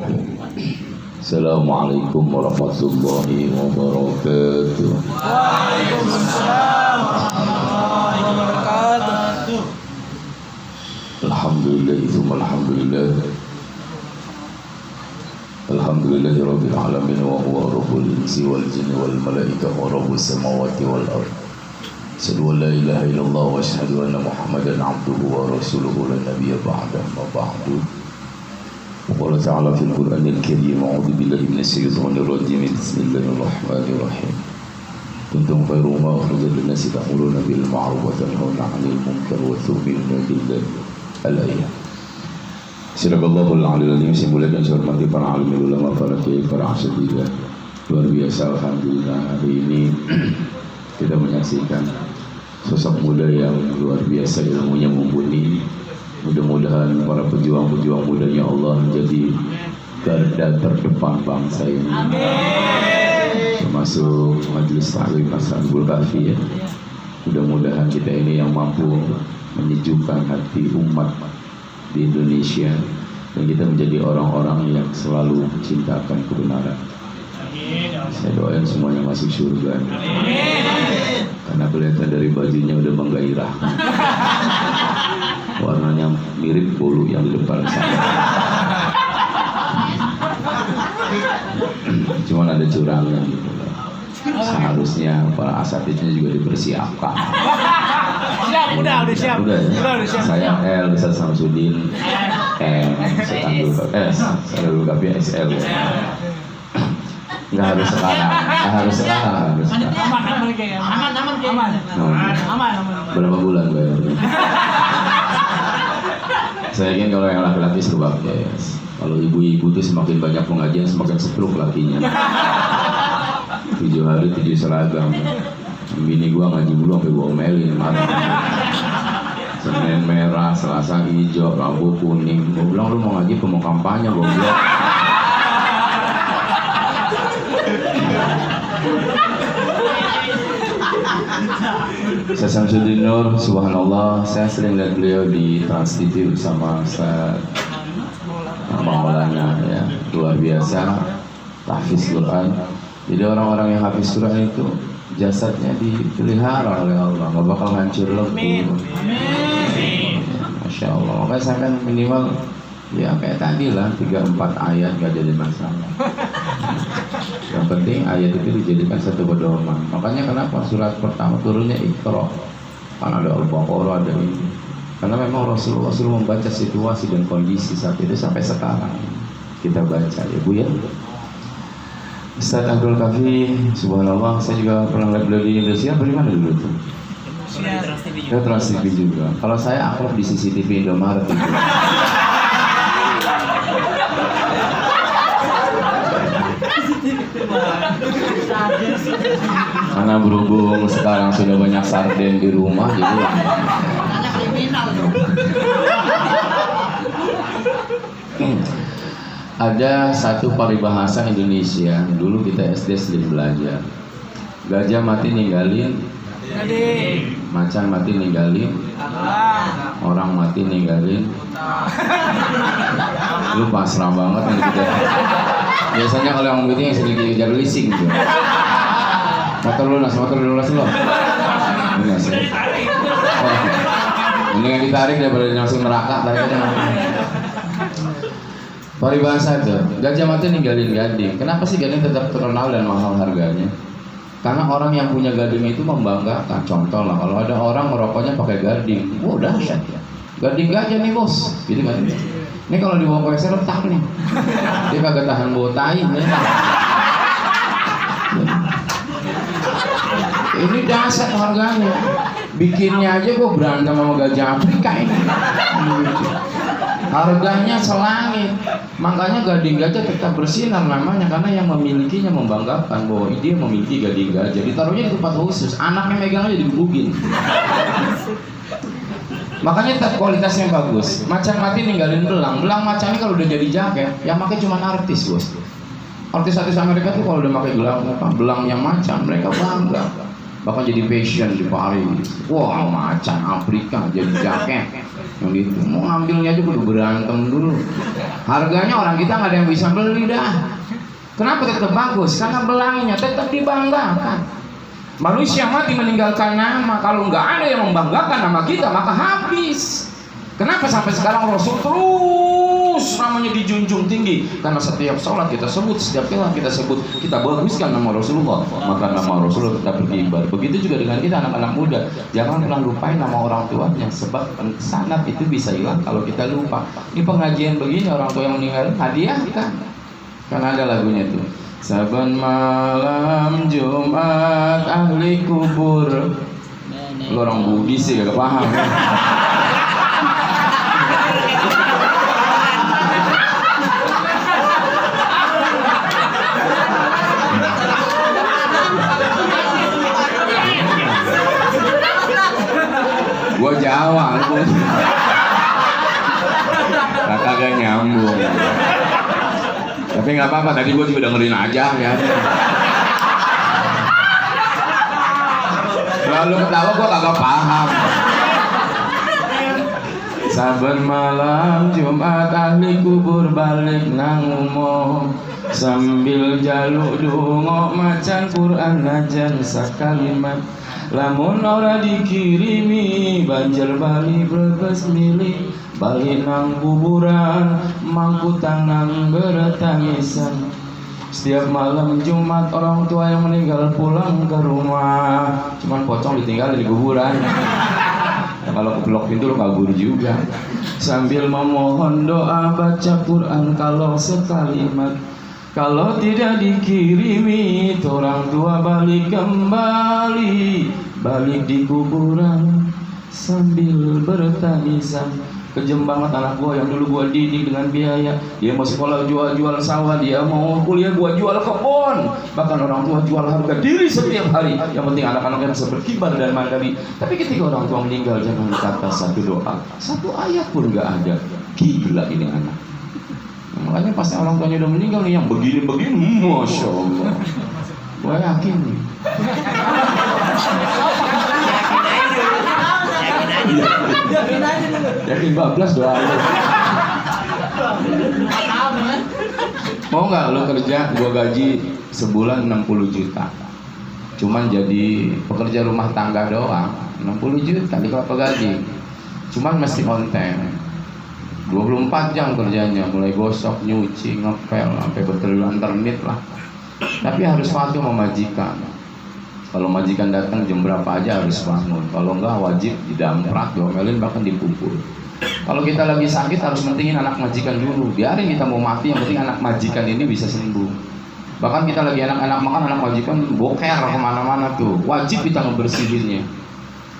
Assalamualaikum warahmatullahi wabarakatuh. Waalaikumsalam warahmatullahi wabarakatuh. Alhamdulillah, alhamdulillah. Alhamdulillahi rabbil alamin wa huwa rabbul insi wal jinni wal malaikati wa rabbus samawati wal ardh. Asyhadu an la ilaha illallah wa asyhadu anna Muhammadan abduhu wa rasuluhu la nabiyya ba'da ma ba'du. وقال تعالى في القرآن الكريم أعوذ بالله من الشيطان الرجيم بسم الله الرحمن الرحيم كنتم خير أمة أخرجت للناس تأمرون بالمعروف وتنهون عن المنكر وتؤمنون بالله الآية. Sadaqallahul Aliyul Azim. Simbolnya dan hormati para alim ulama, para kiai, para asatidzah. Luar biasa, alhamdulillah hari ini kita menyaksikan sosok muda yang luar biasa, ilmunya mumpuni. Mudah-mudahan para pejuang-pejuang mudanya Allah menjadi garda terdepan bangsa ini. Amin. Termasuk Majelis Ta'lim Ashabul Kahfi ya. Mudah-mudahan kita ini yang mampu menyejukkan hati umat di Indonesia dan kita menjadi orang-orang yang selalu mencintakan kebenaran. Amin. Saya doain semuanya masuk surga. Amin. Karena kelihatan dari bajunya udah menggairahkan. Warnanya mirip bolu yang di depan sana. Cuman ada curangan gitu. Seharusnya para asatidnya juga dipersiapkan. Udah siap. Udah ya. Saya L, Ustaz Samsudin M, saya dulu Gapi SL ya. Nggak harus sekarang. Aman. Berapa bulan bayarnya? Saya ingin kalau yang laki-laki serba cash. Kalau ibu-ibu itu semakin banyak pengajian semakin setruk lakinya. 7 hari 7 seragam. Bini gua ngaji dulu sampai gua omelin kemarin. Senin merah, Selasa hijau, Rabu kuning. Gua bilang lu mau ngaji ke mau kampanye gua bilang. Saya Samsudin Nur, subhanallah, saya sering lihat beliau di Trans TV bersama Ustaz Maulana ya, luar biasa tahfiz Quran. Jadi orang-orang yang hafiz Quran itu jasadnya dipelihara oleh Allah, nggak bakal hancur lebur. Masya Allah, makanya saya kan minimal ya kayak tadi lah 3-4 ayat gak jadi masalah. Yang penting ayat itu dijadikan satu pedoman. Makanya kenapa surat pertama turunnya Iqra, karena ada Al-Baqarah, ada ini. Karena memang Rasulullah membaca situasi dan kondisi saat itu sampai sekarang kita baca ya Bu ya. Ustaz Abdul Kahfi, subhanallah, saya juga pernah lihat beliau di Indonesia. Bagaimana dulu tuh? Ya Trans TV juga. Kalau saya akrab di CCTV Indomaret itu. Karena berhubung sekarang sudah banyak sarden di rumah, jadi ada satu paribahasa Indonesia. Dulu kita SD sering belajar. Gajah mati ninggalin, macan mati ninggalin, orang mati ninggalin. Lu pasrah banget kan kita. Biasanya kalau yang begitu yang sering dikejar leasing gitu. Motor lunas lo. Lunas ya. Mendingan ditarik daripada langsung neraka, tarik aja. Paribahasa itu, gajah mati ninggalin gading. Kenapa sih gading tetap terkenal dan mahal harganya? Karena orang yang punya gading itu membanggakan. Contoh lah, kalau ada orang merokoknya pakai gading, wah dahsyat ya. Gading gajah nih bos, gitu kan? Ini kalau dibawa ke WC retak nih, dia kagak tahan bawa tai ya. Ini dahsyat harganya. Bikinnya aja gua berantem sama gajah Afrika ini. Harganya selangit. Makanya gading gajah tetap bersinar namanya, karena yang memilikinya membanggakan bahwa dia memiliki gading gajah. Ditaruhnya di tempat khusus, anaknya megang aja digebukin. Makanya tetap kualitasnya bagus. Macan mati ninggalin belang. Belang macan ini kalau udah jadi jaket, yang pakai cuma artis bos. Artis-artis Amerika tuh kalau udah pakai belangnya macan, mereka bangga. Bahkan jadi fashion di Paris. Wah, macan Afrika jadi jaket. yang gitu. Mau ngambilnya aja kudu berantem dulu. Harganya orang kita nggak ada yang bisa beli dah. Kenapa tetap bagus? Karena belangnya tetap dibanggakan. Manusia mati meninggalkan nama. Kalau nggak ada yang membanggakan nama kita, maka habis. Kenapa sampai sekarang Rasul terus namanya dijunjung tinggi? Karena setiap sholat kita sebut, setiap kali kita sebut, kita baguskan nama Rasulullah, maka nama Rasulullah tetap berkibar. Begitu juga dengan kita anak-anak muda. Jangan pernah lupain nama orang tuanya, sebab sanad itu bisa hilang kalau kita lupa. Ini pengajian begini, orang tua yang meninggal hadiahkan. Karena ada lagunya tuh. Saban malam Jumat ahli kubur. Lu orang Bugis sih gak paham. Gua Jawa, kagak nyambung. Tapi nggak apa-apa, tadi gua juga dengerin aja ya. Lalu ketawa gua kagak paham. Saben malam Jumat ahli kubur balik nang umum sambil jaluk donga macan Quran najan sakalimat. Lamun ora dikirimi banjir bali brebes milih bali nang kuburan mangkutang nang bertangisan. Setiap malam Jumat orang tua yang meninggal pulang ke rumah, cuman pocong ditinggal di kuburan. Nah, kalau keblok pintu lo kabur juga. Sambil memohon doa baca Quran kalau sekalimat. Kalau tidak dikirimi, orang tua balik kembali, balik di kuburan sambil bertangisan. Kejem banget anak gua yang dulu gua didik dengan biaya. Dia mau sekolah jual sawah, dia mau kuliah gua jual kebun. Bahkan orang tua jual harga diri setiap hari. Yang penting anak-anaknya bisa berkibar dan mandiri. Tapi ketika orang tua meninggal, jangan kata satu doa, satu ayat pun gak ada. Gila ini anak. Makanya pasti orang tuanya udah meninggal nih, yang begini-begini, Masya Allah. Gue yakin nih. Yakin bablas doa lu. Mau nggak lo kerja, gue gaji sebulan 60 juta. Cuman jadi pekerja rumah tangga doang, 60 juta di kelapa gaji. Cuman mesti konten. 24 jam kerjanya, mulai gosok, nyuci, ngepel, sampai antar menit lah. Tapi harus patuh sama majikan. Kalau majikan datang jam berapa aja harus bangun. Kalau enggak wajib didamprat, diomelin, bahkan dipukul. Kalau kita lagi sakit harus mentingin anak majikan dulu. Biarin kita mau mati, yang penting anak majikan ini bisa sembuh. Bahkan kita lagi anak-anak makan, anak majikan boker kemana-mana tuh. Wajib kita ngebersihinnya.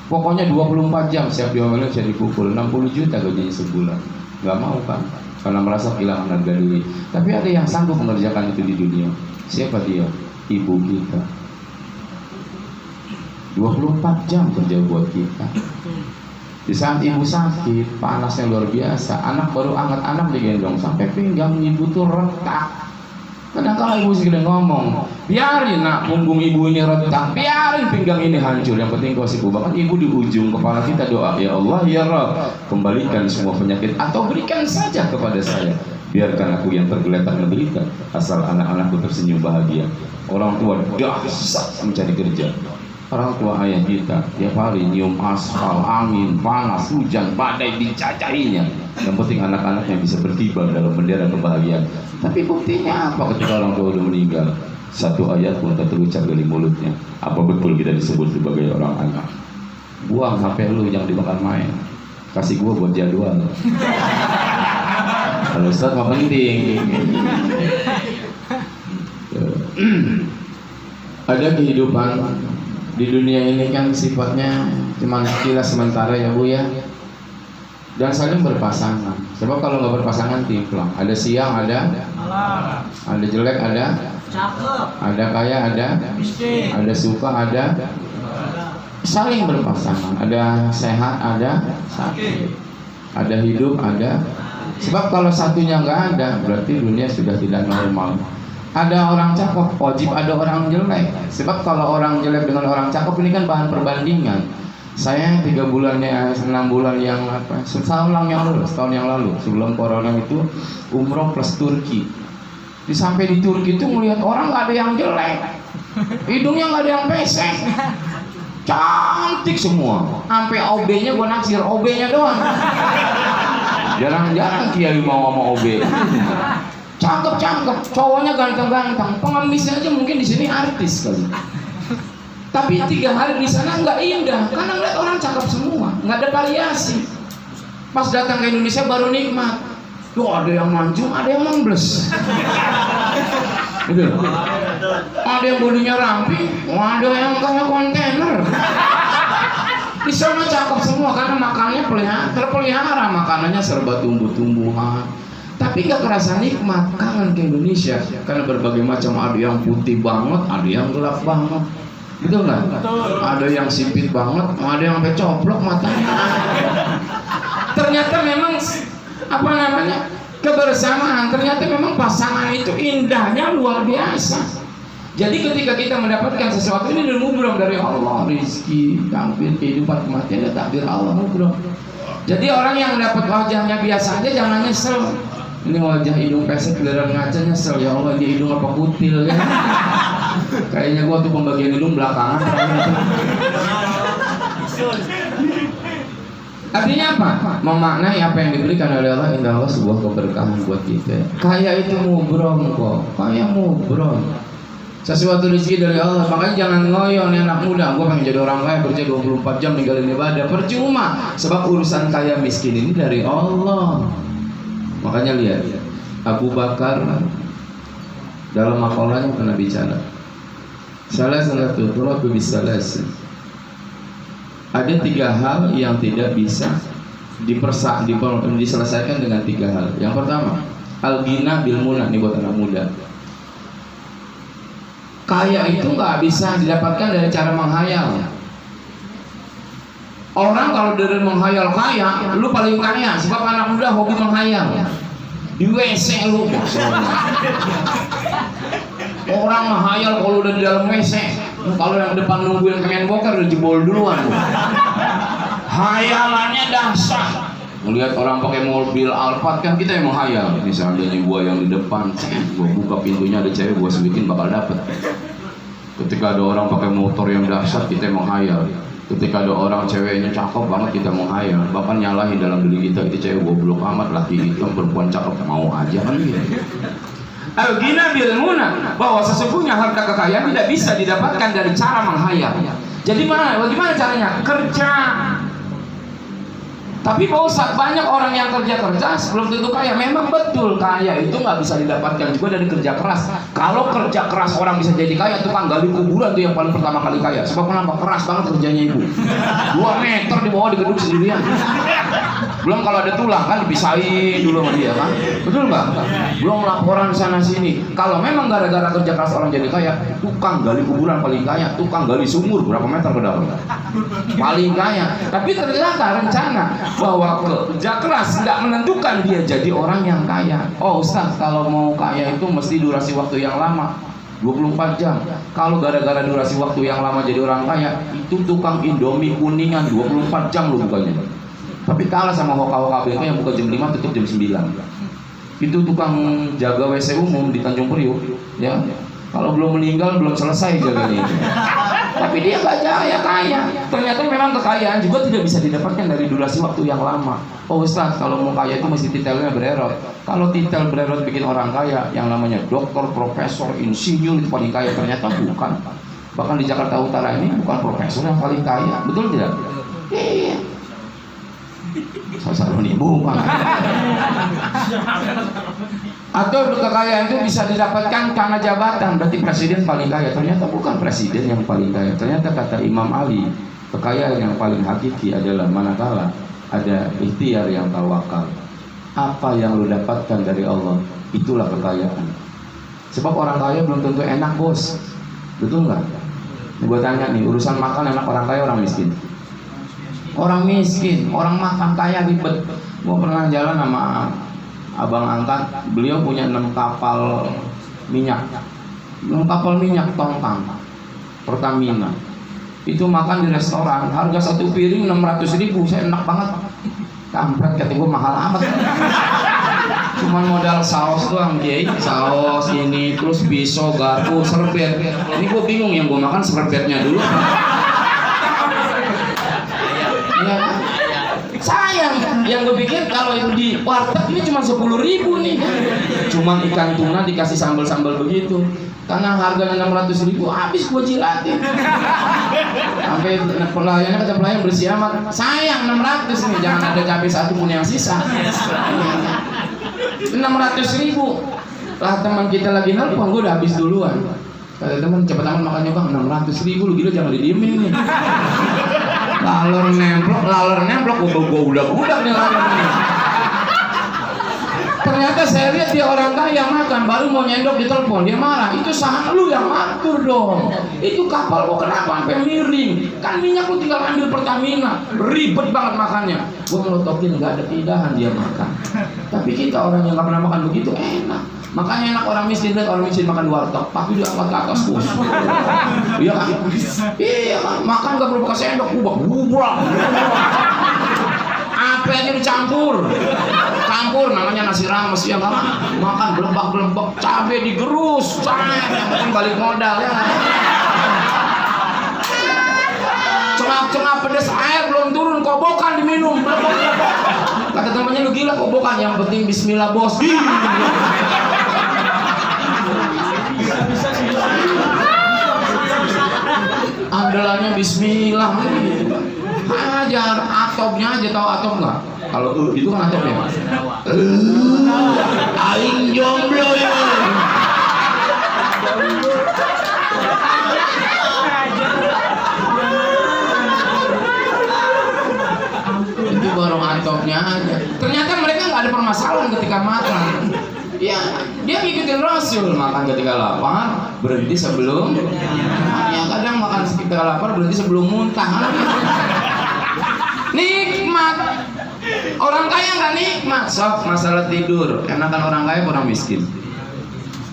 Pokoknya 24 jam siap diomelin, siap dipukul. 60 juta gajinya sebulan. Gak mau kan, karena merasa kehilangan harga diri. Tapi ada yang sanggup mengerjakan itu di dunia. Siapa dia? Ibu kita. 24 jam kerja buat kita. Di saat ibu sakit, panasnya luar biasa, anak baru angkat anak digendong sampai pinggang ibu tuh retak. Kadang-kadang ibu segede ngomong, biarin nak punggung ibu ini retak, biarin pinggang ini hancur, yang penting kau sembuh. Bahkan ibu di ujung kepala kita doa, ya Allah ya Rabb, kembalikan semua penyakit atau berikan saja kepada saya. Biarkan aku yang tergeletak menderita, asal anak-anakku tersenyum bahagia. Orang tua dahsyat mencari kerja. Orang tua ayah kita tiap hari nyium aspal, angin, panas, hujan, badai dicacahinya. Yang penting anak-anaknya bisa berkibar dalam bendera kebahagiaan. Tapi buktinya apa ketika orang tua udah meninggal? Satu ayat pun tak terucap dari mulutnya. Apa betul kita disebut sebagai orang anak? Buang HP lu, jangan dimakan main. Kasih gua buat jadwal. Kalau Ustaz mah penting. Ada kehidupan di dunia ini kan sifatnya cuma kilas sementara ya Bu ya. Dan saling berpasangan. Sebab kalau nggak berpasangan timplang. Ada siang, ada malam. Ada jelek, ada cakep. Ada kaya, ada miskin. Ada suka, ada saling berpasangan. Ada sehat, ada sakit. Ada hidup, ada. Sebab kalau satunya nggak ada, berarti dunia sudah tidak normal. Ada orang cakep, wajib ada orang jelek. Sebab kalau orang jelek dengan orang cakep ini kan bahan perbandingan. Saya 6 bulan yang setahun yang lalu sebelum corona itu umroh plus Turki. Sampai di Turki itu melihat orang nggak ada yang jelek, hidungnya nggak ada yang pesek, cantik semua. Sampai OB-nya gue naksir, OB-nya doang. Jarang-jarang kiai mau sama OB. Cakep, cowoknya ganteng-ganteng, pengemisnya aja mungkin di sini artis kali. Tapi 3 hari di sana nggak indah, karena ngeliat orang cakep semua, nggak ada variasi. Pas datang ke Indonesia baru nikmat. Tuh ada yang mancung, ada yang membles. Gitu. Ada yang bodinya ramping, ada yang kayak kontainer. Di sana cakep semua karena makannya terpelihara, makanannya serba tumbuh-tumbuhan. Tapi nggak kerasa nikmat, kangen ke Indonesia karena berbagai macam, ada yang putih banget, ada yang gelap banget. Betul nggak? Ada yang sipit banget, ada yang sampai coplok matanya. Ternyata memang kebersamaan, ternyata memang pasangan itu indahnya luar biasa. Jadi ketika kita mendapatkan sesuatu ini mubroh dari Allah, rizki, takdir, kehidupan, kematian, dan takdir Allah mubroh. Jadi orang yang dapat wajahnya biasa aja jangan nyesel. Ini wajah hidung pesek giliran ngaca nyesel, ya Allah dia hidung apa kutil ya. Kayaknya gua tuh pembagian hidung belakangan. Artinya apa? Memaknai apa yang diberikan oleh Allah, indah Allah sebuah keberkahan buat kita. Kaya itu mubrom kok, kaya mubrom. Sesuatu rezeki dari Allah, makanya jangan ngoyo nih anak muda. Gua pengen jadi orang kaya, kerja 24 jam ninggalin ibadah, percuma. Sebab urusan kaya miskin ini dari Allah. Makanya lihat Abu Bakar dalam makalahnya pernah bicara, salah satu turaku bisalas. Ada 3 hal yang tidak bisa diselesaikan dengan 3 hal. Yang pertama, al-ghina bil munah, ini buat anak muda. Kaya itu nggak bisa didapatkan dari cara menghayal. Orang kalau dari menghayal kaya, lu paling kaya. Sebab anak muda hobi menghayal. Di WC lu maksudnya. Orang menghayal kalau udah di dalam WC. Kalau yang depan nungguin pengen boker udah jebol duluan. Hayalannya dahsyat. Melihat orang pakai mobil Alphard kan kita yang menghayal. Misalnya nih gua yang di depan, gua buka pintunya ada cewek, gua sebutin bakal dapet. Ketika ada orang pakai motor yang dahsyat, kita yang menghayal. Ketika ada orang ceweknya cakep banget, kita menghayal. Bahkan nyalahin dalam diri kita, itu cewek goblok amat, laki hitam, perempuan cakep, mau aja kan gitu. Al-ghina bil munah, bahwa sesungguhnya harta kekayaan tidak bisa didapatkan dari cara menghayal. Jadi bagaimana caranya? Kerja. Tapi Pak Ustadz, banyak orang yang kerja sebelum tentu kaya. Memang betul, kaya itu nggak bisa didapatkan juga dari kerja keras. Kalau kerja keras orang bisa jadi kaya, tukang gali kuburan tuh yang paling pertama kali kaya. Sebab kenapa? Keras banget kerjanya ibu. 2 meter di bawah digeduk sendirian. Belum kalau ada tulang kan dipisahin dulu sama dia kan. Betul nggak? Belum laporan sana sini. Kalau memang gara-gara kerja keras orang jadi kaya, tukang gali kuburan paling kaya, tukang gali sumur berapa meter ke dalam paling kaya. Tapi ternyata rencana bahwa kerja keras tidak menentukan dia jadi orang yang kaya. Oh Ustaz, kalau mau kaya itu mesti durasi waktu yang lama, 24 jam. Kalau gara-gara durasi waktu yang lama jadi orang kaya, itu tukang Indomie kuningan 24 jam lo bukanya. Tapi kalah sama hoka-hoka itu yang buka jam 5 tutup jam 9. Itu tukang jaga WC umum di Tanjung Priok, ya. Kalau belum meninggal belum selesai jaganya itu. Tapi dia nggak kaya. Ternyata memang kekayaan juga tidak bisa didapatkan dari durasi waktu yang lama. Oh Ustaz, kalau mau kaya itu mesti titelnya bererot. Kalau titel bererot bikin orang kaya, yang namanya dokter, profesor, insinyur itu paling kaya. Ternyata bukan. Bahkan di Jakarta Utara ini bukan profesor yang paling kaya. Betul tidak? Iya. Sasar menipu Pak. Atau kekayaan itu bisa didapatkan karena jabatan, berarti presiden paling kaya. Ternyata bukan presiden yang paling kaya. Ternyata kata Imam Ali, kekayaan yang paling hakiki adalah manakala ada ikhtiar yang tawakal. Apa yang lu dapatkan dari Allah, itulah kekayaan. Sebab orang kaya belum tentu enak bos. Betul nggak? Gue tanya nih, urusan makan enak orang kaya orang miskin? Orang miskin, orang makan kaya ribet. Gue pernah jalan sama abang angkat, beliau punya 6 kapal minyak. 6 kapal minyak tongkang Pertamina. Itu makan di restoran, harga satu piring 600.000. Saya enak banget. Kampret, kata gue mahal amat. Cuman modal saus doang, Jay. Saus ini, terus pisau, garpu, serbet. Ini gue bingung, yang gue makan serbetnya dulu. Ya, sayang. Yang gue pikir kalau itu di warteg ini cuma 10.000 nih. Cuman ikan tuna dikasih sambal-sambal begitu. Karena harganya 600.000, habis gue jilatin. Sampai pelayannya kata pelayan bersih amat. Sayang 600 nih, jangan ada cabai satu pun yang sisa. 600.000. Lah teman kita lagi nelpon, gue udah habis duluan. Kata teman, cepet amat makannya bang, 600.000 lu gila, jangan didiemin nih. Lalor nemplok, gue udah nih lalor nih. Ternyata saya lihat dia orang kaya makan, baru mau nyendok di telepon, dia marah. Itu saham lu yang ngatur dong. Itu kapal kok kenapa sampai miring? Kan minyak lu tinggal ambil Pertamina. Ribet banget makannya. Gue melotokin, nggak ada keindahan dia makan. Tapi kita orang yang nggak pernah makan begitu enak. Makanya enak orang miskin, lihat orang miskin makan di warteg, tapi dia angkat ke atas bos. Iya kan? Iya kan? Makan nggak perlu pakai sendok, bubak. Apa aja dicampur, namanya nasi rames ya kan? Makan belembak, cabai digerus, yang penting balik modal ya. Cengap pedes air belum turun, kobokan diminum. Kata temannya, lu gila kobokan, yang penting bismillah bos. Andalannya bismillah. Ajar atopnya aja, tahu atop nggak? Kalau itu kan atopnya. Aing jomblo ya. Itu baru atopnya aja. Ternyata mereka nggak ada permasalahan ketika makan. Ya, dia ngikutin Rasul, makan ketika lapar, berhenti sebelum. Ya kadang makan ketika lapar, berhenti sebelum muntah. Nikmat. Orang kaya nggak nikmat. Sok masalah tidur, enakan orang kaya apa orang miskin?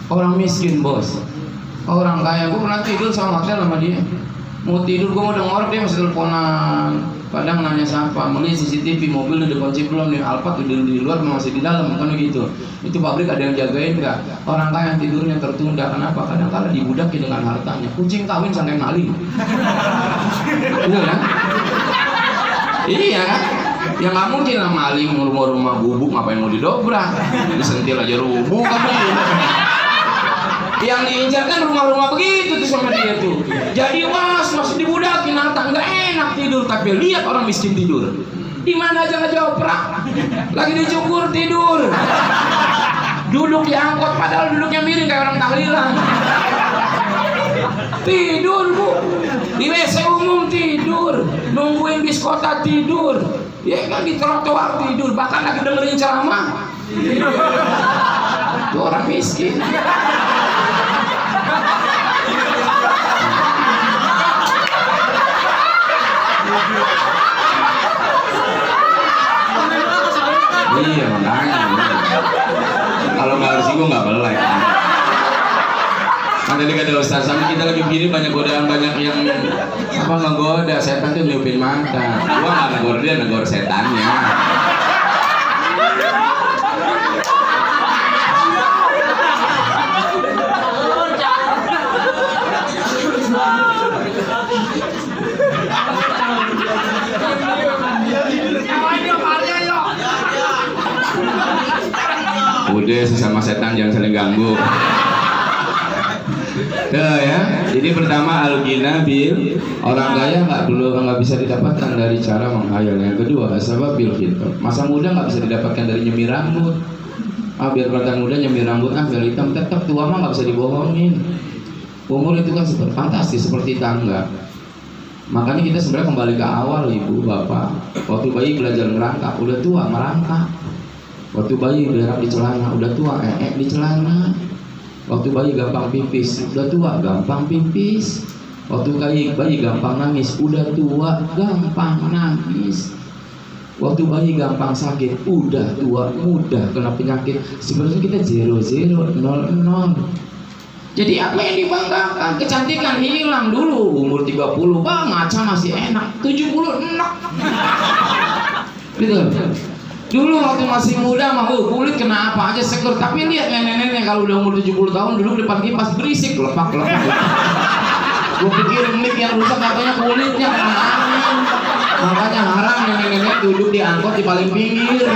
Orang miskin bos. Orang kaya, gue pernah tidur sama hotel sama dia. Mau tidur, gue mau denger dia masih teleponan. Kadang nanya siapa, melihat CCTV mobil udah kunci belum nih, Alphard udah di luar masih di dalam, kan gitu. Itu pabrik ada yang jagain nggak? Orang kaya yang tidurnya tertunda, kenapa? Kadang-kadang dibudaki dengan hartanya. Kucing kawin sampai maling. Iya kan? Iya kan? Ya nggak mungkin lah maling rumah bubuk, ngapain mau didobrak? Disentil aja rubuh kamu. Yang diincar kan rumah-rumah begitu tuh sama dia tuh. Jadi masih dibudakin harta, nggak enak tidur. Tapi lihat orang miskin tidur, di mana aja ngejoprak, lagi dicukur tidur, duduk di angkot padahal duduknya miring kayak orang tahlilan. Tidur bu, di WC umum tidur, nungguin bis kota tidur, ya kan di trotoar tidur, bahkan lagi dengerin ceramah. Itu orang miskin. Iya makanya. Kalau nggak harus gue nggak belek. Kan tadi kata Ustaz, sampai kita lagi begini banyak godaan, banyak yang apa ngegoda. Setan tuh nyupin mata. Gua nggak negor dia, negor setannya. Udah sesama setan jangan saling ganggu. Tuh ya. Jadi pertama al-ghina bil, orang kaya nggak bisa didapatkan dari cara menghayal. Yang kedua sebab bil khitab. Masa muda nggak bisa didapatkan dari nyemir rambut. Biar kelihatan muda nyemir rambut, biar hitam. Tetap tua mah nggak bisa dibohongin. Umur itu kan seperti fantastis, seperti tangga. Makanya kita sebenarnya kembali ke awal, ibu bapak. Waktu bayi belajar merangkak, udah tua merangkak. Waktu bayi berak di celana, udah tua di celana. Waktu bayi gampang pipis, udah tua gampang pipis. Waktu bayi gampang nangis, udah tua gampang nangis. Waktu bayi gampang sakit, udah tua mudah kena penyakit. Sebenarnya kita 0, 0, 0, 0. Jadi apa yang dibanggakan? Kecantikan hilang dulu. Umur 30, ngaca masih enak. 70 enak. Gitu. Dulu waktu masih muda mah kulit kena apa aja seger. Tapi lihat nenek-nenek kalau udah umur 70 tahun duduk depan kipas berisik lepak-lepak. Gue pikir mic yang rusak katanya kulitnya kena angin. Makanya haram nenek-nenek duduk di angkot di paling pinggir.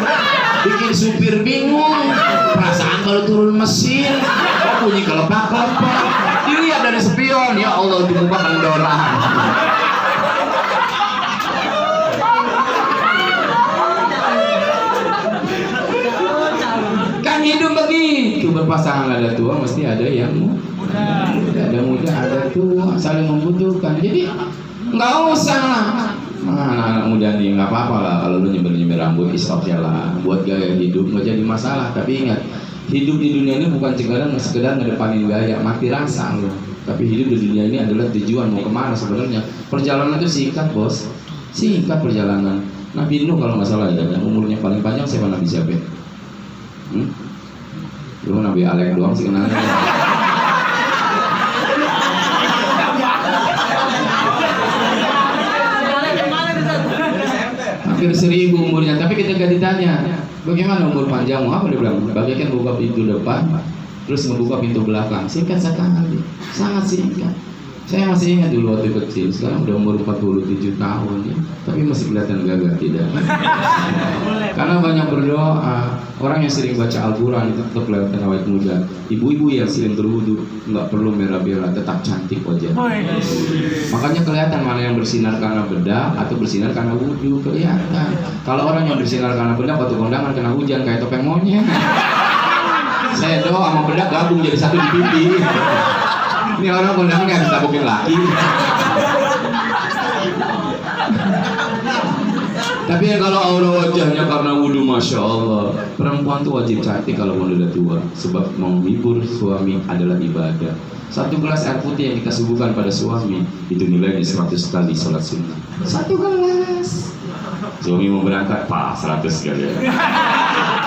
Bikin supir bingung. Perasaan kalau turun mesin bunyi kelepak-kelepak. Dilihat dari spion, ya Allah di muka kendoran. Kan hidup begitu, berpasangan ada tua mesti ada yang muda, ada muda ada tua, saling membutuhkan. Jadi nggak usah lah. Anak-anak muda nih nggak apa-apa lah kalau lu nyemir rambut isoknya lah, buat gaya hidup nggak jadi masalah. Tapi ingat, hidup di dunia ini bukan sekedar ngedepanin gaya, mati rasa loh. Tapi hidup di dunia ini adalah tujuan, mau kemana sebenarnya. Perjalanan itu singkat bos, singkat perjalanan. Nabi Nuh kalau nggak salah ya, yang umurnya paling panjang siapa? Nabi siapa? Lu Nabi Alek doang sih kenalnya. Hampir 1000 umurnya, tapi ketika ditanya bagaimana umur panjangmu, apa dia bilang? Bagaikan buka pintu depan terus membuka pintu belakang. Singkat sekali, sangat singkat. Saya masih ingat dulu waktu kecil, sekarang udah umur 47 tahun ya, tapi masih kelihatan gagah tidak? Karena banyak berdoa. Orang yang sering baca Al-Quran itu tetap kelihatan awet muda. Ibu-ibu yang sering berwudu nggak perlu merah-merah, tetap cantik wajah. Makanya kelihatan mana yang bersinar karena bedak atau bersinar karena wudu, kelihatan. Kalau orang yang bersinar karena bedak waktu kondangan kena hujan kayak topeng monyet. Saya doa sama bedak gabung jadi satu di pipi. Ini orang kondangan nggak bisa tabukin laki. Tapi ya kalau aura wajahnya karena wudhu, masya Allah. Perempuan tuh wajib cantik kalau mau udah tua, sebab menghibur suami adalah ibadah. Satu gelas air putih yang kita suguhkan pada suami itu nilainya 100 kali sholat sunnah. Satu gelas. Suami mau berangkat, pak 100 kali ya.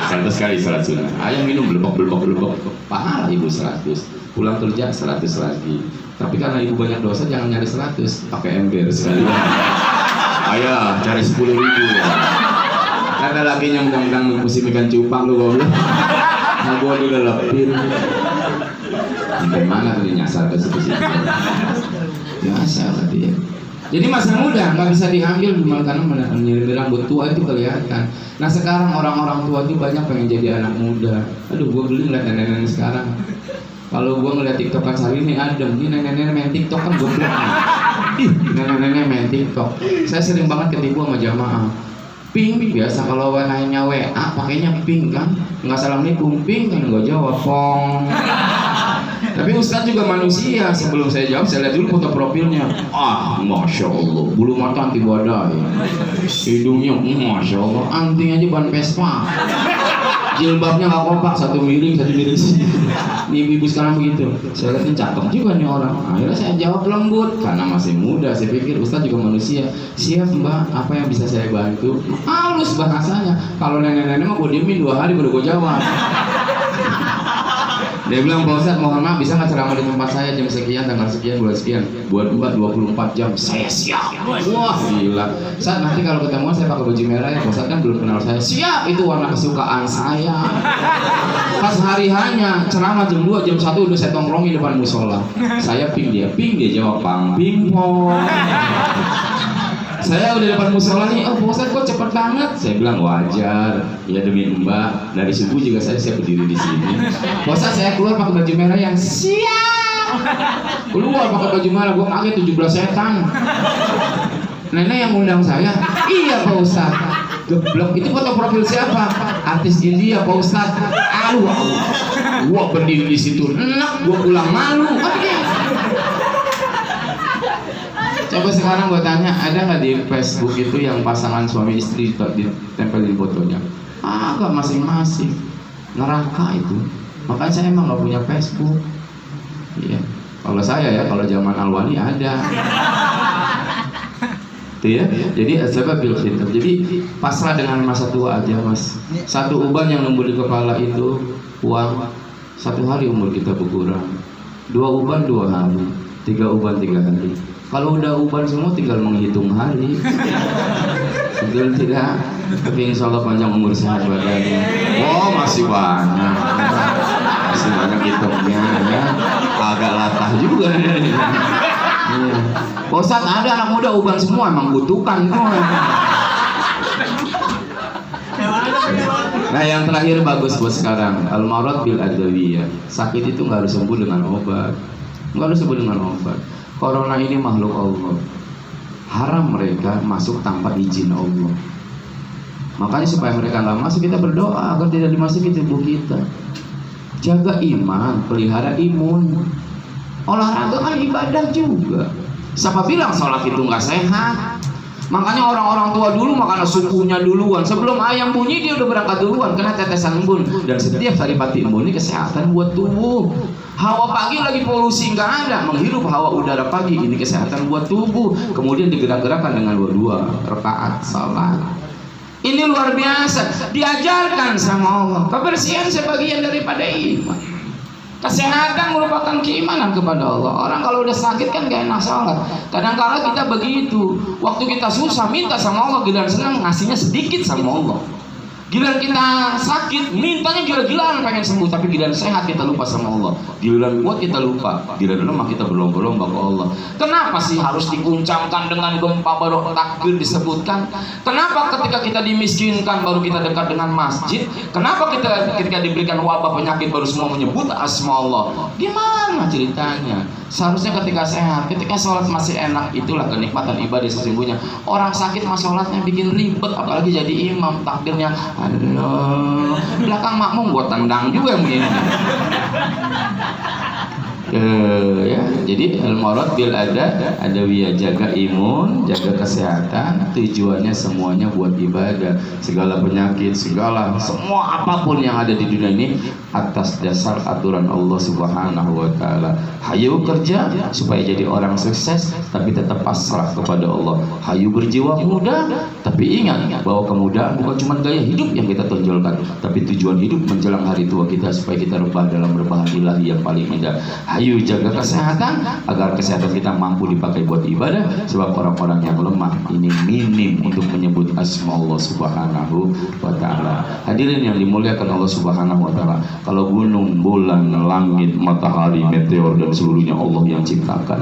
100 kali sholat sunnah. Ayah minum belebok. Pahala ibu 100. Pulang kerja 100 lagi. Tapi karena ibu banyak dosa jangan nyari 100, pakai ember sekali. Ayah cari 10.000 ya. Kata lakinya undang-undang musim ikan cupang lu goblok. Nah gua udah lepin. Gimana tuh nyasar ke situ? Nyasar tadi ya. Jadi masa muda nggak bisa diambil karena menyelidik rambut tua itu kelihatan. Nah sekarang orang-orang tua itu banyak pengen jadi anak muda. Aduh gua beli ngeliat nenek-nenek sekarang. Kalau gua ngeliat TikTokan sehari ini adem, ini nenek-nenek main TikTok kan goblok. Nenek-nenek main TikTok. Saya sering banget ketipu sama jamaah. Ping biasa kalau WA-nya WA pakainya ping kan. Nggak assalamualaikum ping kan gua jawab pong. Tapi Ustadz juga manusia. Sebelum saya jawab saya lihat dulu foto profilnya. Masya Allah, bulu mata anti badai, hidungnya masya Allah, anting aja ban Vespa, jilbabnya nggak kompak, satu miring sini. Ibu-ibu sekarang begitu. Saya lihat ini cakep juga nih orang. Akhirnya saya jawab lembut karena masih muda. Saya pikir Ustadz juga manusia. Siap mbak, apa yang bisa saya bantu? Halus bahasanya. Kalau nenek-nenek mah gue diemin 2 hari baru gue jawab. Dia bilang, Pak Ustadz mohon maaf bisa nggak ceramah di tempat saya jam sekian, tanggal sekian, bulan sekian. Buat mbak 24 jam, saya siap. Wah gila. Ustadz nanti kalau ketemu saya pakai baju merah ya, Pak Ustadz kan belum kenal saya. Siap, itu warna kesukaan saya. Pas hari hanya ceramah jam 2, jam 1 udah saya tongkrongin depan musola. Saya ping dia jawab pang ping pong. Saya udah depan musola nih, Pak Ustadz kok cepet banget? Saya bilang wajar, ya demi mbak. Dari subuh juga saya siap berdiri di sini. Pak Ustadz saya keluar pakai baju merah yang siap. Keluar pakai baju merah, gua pakai 17 setan. Nenek yang undang saya, iya Pak Ustadz. Geblok, itu foto profil siapa? Artis India Pak Ustadz. Gua berdiri di situ, enak, gua pulang malu. Coba sekarang gue tanya, ada nggak di Facebook itu yang pasangan suami istri ditempelin fotonya? Agak masing-masing, neraka itu. Makanya saya emang nggak punya Facebook. Iya. Kalau saya ya, kalau zaman Alwani ada. Itu ya. Jadi sebab bil khitab. Jadi pasrah dengan masa tua aja mas. Satu uban yang nembul di kepala itu uang. 1 hari umur kita berkurang. 2 uban 2 hari, 3 uban 3 hari. Kalau udah uban semua tinggal menghitung hari. Betul tidak? Tapi insya Allah panjang umur sehat badannya. Oh masih banyak hitungnya ya. Agak latah juga. Iya. Ustaz, ada anak muda uban semua emang butuhkan tuh. Nah yang terakhir bagus buat sekarang, al-marad bil adawiyah. Sakit itu nggak harus sembuh dengan obat, nggak harus sembuh dengan obat. Corona ini makhluk Allah, haram mereka masuk tanpa izin Allah. Makanya supaya mereka nggak masuk, kita berdoa agar tidak dimasuki tubuh kita. Jaga iman, pelihara imun. Olahraga kan ibadah juga. Siapa bilang sholat itu nggak sehat? Makanya orang-orang tua dulu makan sukunya duluan. Sebelum ayam bunyi dia udah berangkat duluan kena tetesan embun. Dan setiap saripati embun ini kesehatan buat tubuh. Hawa pagi lagi polusi nggak ada, menghirup hawa udara pagi ini kesehatan buat tubuh. Kemudian digerak-gerakkan dengan 2 rakaat salat. Ini luar biasa. Diajarkan sama Allah. Kebersihan sebagian daripada iman. Kesehatan merupakan keimanan kepada Allah. Orang kalau udah sakit kan gak enak sholat. Kadang-kadang kita begitu. Waktu kita susah minta sama Allah, giliran senang ngasihnya sedikit sama Allah. Giliran kita sakit mintanya gila-gilaan pengen sembuh, tapi giliran sehat kita lupa sama Allah. Giliran kuat kita lupa, giliran lemah kita berlomba-lomba ke Allah. Kenapa sih harus diguncangkan dengan gempa baru takbir disebutkan? Kenapa ketika kita dimiskinkan baru kita dekat dengan masjid? Kenapa kita ketika diberikan wabah penyakit baru semua menyebut asma Allah? Gimana ceritanya? Seharusnya ketika sehat, ketika sholat masih enak, itulah kenikmatan ibadah sesungguhnya. Orang sakit mah sholatnya bikin ribet, apalagi jadi imam takbirnya aduh, belakang makmum buat tendang juga yang begini. Ya, jadi al-marad bil adawiyah, jaga imun, jaga kesehatan, tujuannya semuanya buat ibadah. Segala penyakit, semua apapun yang ada di dunia ini atas dasar aturan Allah Subhanahu wa taala. Hayu kerja supaya jadi orang sukses tapi tetap pasrah kepada Allah. Hayu berjiwa muda tapi ingat bahwa kemudahan bukan cuma gaya hidup yang kita tonjolkan, tapi tujuan hidup menjelang hari tua kita supaya kita rebah dalam rebahan ilahi yang paling indah. Hayu jaga kesehatan agar kesehatan kita mampu dipakai buat ibadah, sebab orang-orang yang lemah ini minim untuk menyebut asma Allah Subhanahu wa taala. Hadirin yang dimuliakan Allah Subhanahu wa taala, kalau gunung, bulan, langit, matahari, meteor dan seluruhnya Allah yang ciptakan,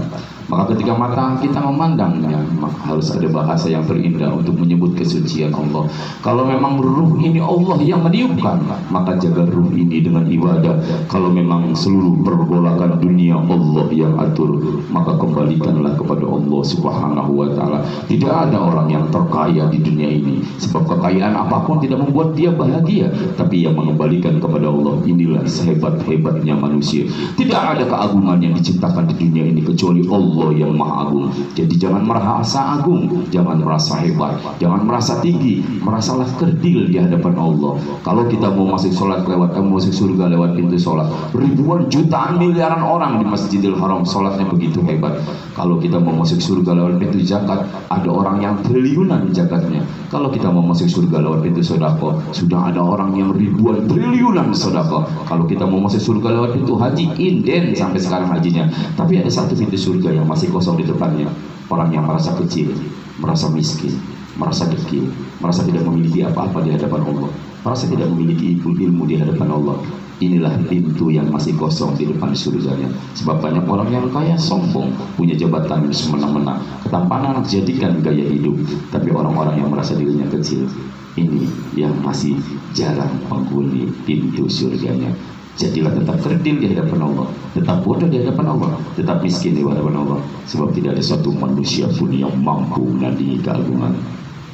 maka ketika mata kita memandangnya, maka harus ada bahasa yang terindah untuk menyebut kesucian Allah. Kalau memang ruh ini Allah yang meniupkan, maka jaga ruh ini dengan ibadah. Kalau memang seluruh pergolakan dunia Allah yang atur, maka kembalikanlah kepada Allah Subhanahu wa taala. Tidak ada orang yang terkaya di dunia ini, sebab kekayaan apapun tidak membuat dia bahagia, tapi yang mengembalikan kepada Allah. Inilah sehebat-hebatnya manusia. Tidak ada keagungan yang diciptakan di dunia ini kecuali Allah yang Maha Agung. Jadi jangan merasa agung, jangan merasa hebat, jangan merasa tinggi, merasalah kerdil di hadapan Allah. Kalau kita mau masuk sholat masuk surga lewat pintu sholat, ribuan jutaan miliaran orang di Masjidil Haram sholatnya begitu hebat. Kalau kita mau masuk surga lewat pintu zakat, ada orang yang triliunan zakatnya. Kalau kita mau masuk surga lewat pintu sedekah, sudah ada orang yang ribuan triliunan sedekah. Kalau kita mau masuk surga lewat pintu haji, inden sampai sekarang hajinya. Tapi ada satu pintu surga yang masih kosong di depannya. Orang yang merasa kecil, merasa miskin, merasa dekil, merasa tidak memiliki apa-apa di hadapan Allah, merasa tidak memiliki ilmu di hadapan Allah. Inilah pintu yang masih kosong di depan surganya. Sebab banyak orang yang kaya sombong, punya jabatan semena-mena, ketampanan jadikan gaya hidup. Tapi orang-orang yang merasa dirinya kecil, ini yang masih jarang menghuni pintu surganya. Jadilah tetap kerdil di hadapan Allah, tetap bodoh di hadapan Allah, tetap miskin di hadapan Allah. Sebab tidak ada satu manusia pun yang mampu menandingi keagungan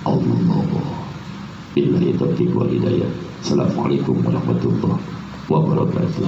Allah. Billahi taufiq wal hidayah. Assalamualaikum warahmatullahi wabarakatuh.